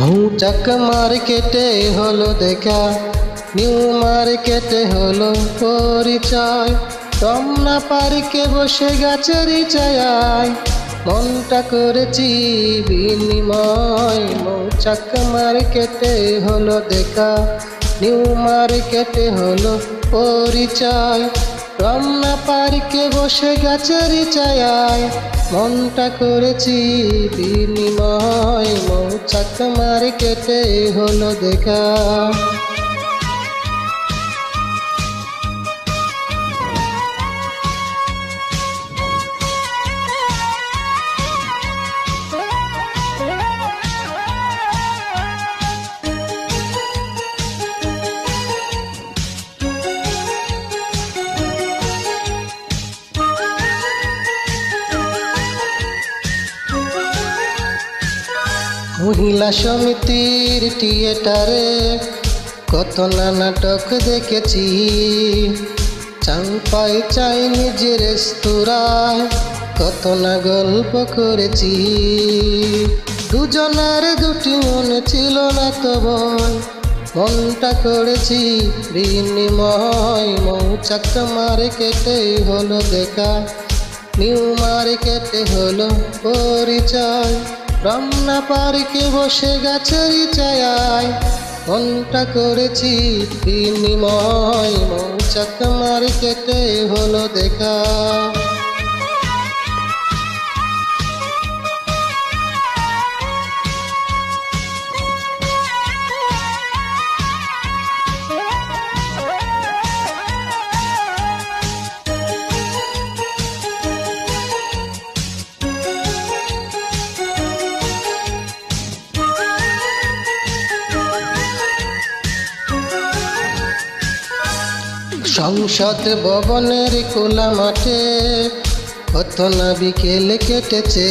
মৌচাক মার্কেটে হলো দেখা, নিউ মার্কেটে হলো পরিচয়। রমনা পার্কে বসে গাছের ছায়ায় মনটা করেছি বিনিময়। মৌচাক মার্কেটে হলো দেখা, নিউ মার্কেটে হলো পরিচয়। রমনা পার্কে বসে গাছের ছায়ায় মনটা করেছি বিনিময়। মৌচাক মার্কেটে হলো দেখা। মহিলা সমিতির থিয়েটারে কত না নাটক দেখেছি, চাম্পাই চাইনিজ রেস্তোরাঁয় কত না গল্প করেছি। দুজনের দুটি মন ছিল না তো বল, মনটা করেছি বিনিময়। মৌচাক মার্কেটে হলো দেখা, নিউ মার্কেটে হলো পরিচয়। রমনা পার্কে বসে গাছের ছায়ায় মনটা করেছি বিনিময়। মৌচাক মার্কেটে হলো দেখা। সংসদ ভবনের খোলা মাঠে কত না বিকেল কেটেছে,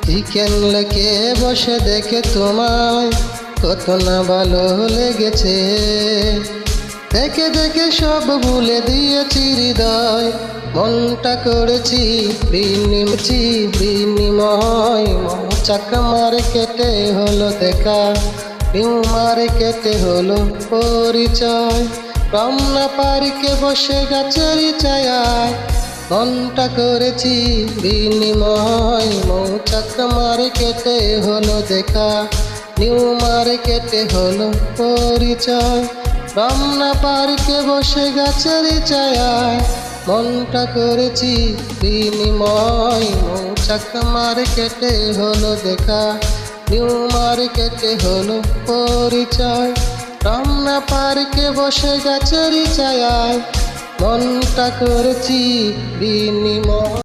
চিকেন লেকে বসে দেখে তোমায় কত না ভালো লেগেছে। দেখে দেখে সব ভুলে দিয়েছি হৃদয়, মনটা করেছি বিনিময়। মৌচাক মার্কেটে হলো দেখা, নিউ মার্কেটে হলো পরিচয়। রমনা পার্কে বসে গাছের ছায়ায় মনটা করেছি বিনিময়। মৌচাক মার্কেটে হলো দেখা, নিউ মার্কেটে হলো পরিচয়। রমনা পার্কে বসে গাছের ছায়ায় মনটা করেছি বিনিময়। মৌচাক মার্কেটে হলো দেখা, নিউ মার্কেটে হলো পরিচয়। রমনা পার্কে বসে গাছের ছায়ায় মনটা করেছি বিনিময়।